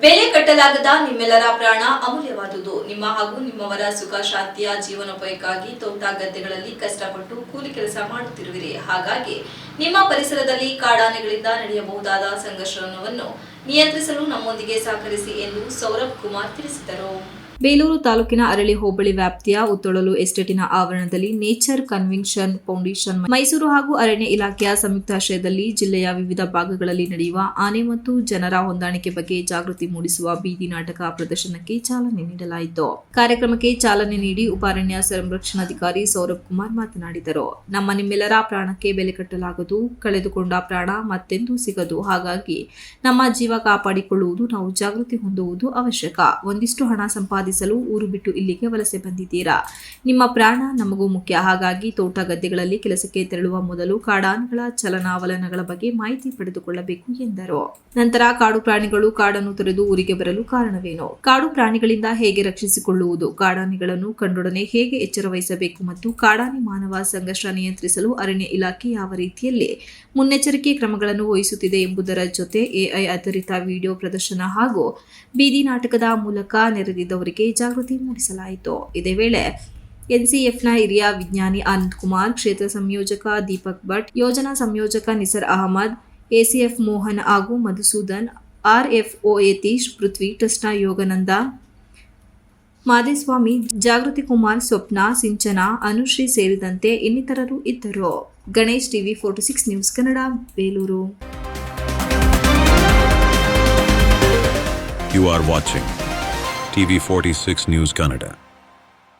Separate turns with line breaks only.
ಬೆಲೆ ಕಟ್ಟಲಾಗದ ನಿಮ್ಮೆಲ್ಲರ ಪ್ರಾಣ ಅಮೂಲ್ಯವಾದುದು. ನಿಮ್ಮ ಹಾಗೂ ನಿಮ್ಮವರ ಸುಖ ಶಾಂತಿಯ ಜೀವನೋಪಾಯಕ್ಕಾಗಿ ತೋಟ ಗದ್ದೆಗಳಲ್ಲಿ ಕಷ್ಟಪಟ್ಟು ಕೂಲಿ ಕೆಲಸ ಮಾಡುತ್ತಿರುವಿರಿ. ಹಾಗಾಗಿ ನಿಮ್ಮ ಪರಿಸರದಲ್ಲಿ ಕಾಡಾನೆಗಳಿಂದ ನಡೆಯಬಹುದಾದ ಸಂಘರ್ಷವನ್ನು ನಿಯಂತ್ರಿಸಲು ನಮ್ಮೊಂದಿಗೆ ಸಹಕರಿಸಿ ಎಂದು ಸೌರಭ್ ಕುಮಾರ್ ತಿಳಿಸಿದರು. ಬೇಲೂರು ತಾಲೂಕಿನ ಅರಳಿ ಹೋಬಳಿ ವ್ಯಾಪ್ತಿಯ ಉತ್ತೊಳಲು ಎಸ್ಟೇಟಿನ ಆವರಣದಲ್ಲಿ ನೇಚರ್ ಕನ್ವೆನ್ಷನ್ ಫೌಂಡೇಶನ್, ಮೈಸೂರು ಹಾಗೂ ಅರಣ್ಯ ಇಲಾಖೆಯ ಸಂಯುಕ್ತಾಶ್ರಯದಲ್ಲಿ ಜಿಲ್ಲೆಯ ವಿವಿಧ ಭಾಗಗಳಲ್ಲಿ ನಡೆಯುವ ಆನೆ ಮತ್ತು ಜನರ ಹೊಂದಾಣಿಕೆ ಬಗ್ಗೆ ಜಾಗೃತಿ ಮೂಡಿಸುವ ಬೀದಿ ನಾಟಕ ಪ್ರದರ್ಶನಕ್ಕೆ ಚಾಲನೆ ನೀಡಲಾಯಿತು. ಕಾರ್ಯಕ್ರಮಕ್ಕೆ ಚಾಲನೆ ನೀಡಿ ಉಪಾರಣ್ಯ ಸಂರಕ್ಷಣಾಧಿಕಾರಿ ಸೌರಭ್ ಕುಮಾರ್ ಮಾತನಾಡಿದರು. ನಿಮ್ಮೆಲ್ಲರ ಪ್ರಾಣಕ್ಕೆ ಬೆಲೆ ಕಟ್ಟಲಾಗದು. ಕಳೆದುಕೊಂಡ ಪ್ರಾಣ ಮತ್ತೆಂದೂ ಸಿಗದು. ಹಾಗಾಗಿ ನಮ್ಮ ಜೀವ ಕಾಪಾಡಿಕೊಳ್ಳುವುದು, ನಾವು ಜಾಗೃತಿ ಹೊಂದುವುದು ಅವಶ್ಯಕ. ಒಂದಿಷ್ಟು ಹಣ ಸಂಪಾದಿಸಲು ಊರು ಬಿಟ್ಟು ಇಲ್ಲಿಗೆ ವಲಸೆ ಬಂದಿದ್ದೀರಾ. ನಿಮ್ಮ ಪ್ರಾಣ ನಮಗೂ ಮುಖ್ಯ. ಹಾಗಾಗಿ ತೋಟ ಗದ್ದೆಗಳಲ್ಲಿ ಕೆಲಸಕ್ಕೆ ತೆರಳುವ ಮೊದಲು ಕಾಡಾನೆಗಳ ಚಲನಾವಲನಗಳ ಬಗ್ಗೆ ಮಾಹಿತಿ ಪಡೆದುಕೊಳ್ಳಬೇಕು ಎಂದರು. ನಂತರ ಕಾಡು ಪ್ರಾಣಿಗಳು ಕಾಡನ್ನು ತೊರೆದು ಊರಿಗೆ ಬರಲು ಕಾರಣವೇನು, ಕಾಡು ಪ್ರಾಣಿಗಳಿಂದ ಹೇಗೆ ರಕ್ಷಿಸಿಕೊಳ್ಳುವುದು, ಕಾಡಾನೆಗಳನ್ನು ಕಂಡೊಡನೆ ಹೇಗೆ ಎಚ್ಚರ ವಹಿಸಬೇಕು ಮತ್ತು ಕಾಡಾನೆ ಮಾನವ ಸಂಘರ್ಷ ನಿಯಂತ್ರಿಸಲು ಅರಣ್ಯ ಇಲಾಖೆ ಯಾವ ರೀತಿಯಲ್ಲಿ ಮುನ್ನೆಚ್ಚರಿಕೆ ಕ್ರಮಗಳನ್ನು ವಹಿಸುತ್ತಿದೆ ಎಂಬುದರ ಜೊತೆ ಎಐ ಆಧಾರಿತ ವಿಡಿಯೋ ಪ್ರದರ್ಶನ ಹಾಗೂ ಬೀದಿ ನಾಟಕದ ಮೂಲಕ ನೆರೆದಿದ್ದವರಿಗೆ ಜಾಗೃತಿ ಮೂಡಿಸಲಾಯಿತು. ಇದೇ ವೇಳೆ ಎನ್ಸಿಎಫ್ನ ಹಿರಿಯ ವಿಜ್ಞಾನಿ ಆನಂದ್ ಕುಮಾರ್, ಕ್ಷೇತ್ರ ಸಂಯೋಜಕ ದೀಪಕ್ ಭಟ್, ಯೋಜನಾ ಸಂಯೋಜಕ ನಿಸರ್ ಅಹಮದ್, ಎಸಿಎಫ್ ಮೋಹನ್ ಹಾಗೂ ಮಧುಸೂದನ್, ಆರ್ಎಫ್ಒ ಯತೀಶ್, ಪೃಥ್ವಿ ಟ್ರಸ್ಟ್ನ ಯೋಗಾನಂದ, ಮಾದೇಸ್ವಾಮಿ, ಜಾಗೃತಿ ಕುಮಾರ್, ಸ್ವಪ್ನ, ಸಿಂಚನಾ, ಅನುಶ್ರೀ ಸೇರಿದಂತೆ ಇನ್ನಿತರರು ಇದ್ದರು. Ganesh, TV 46 news Kannada, Belur.
You are watching TV 46 News Kannada.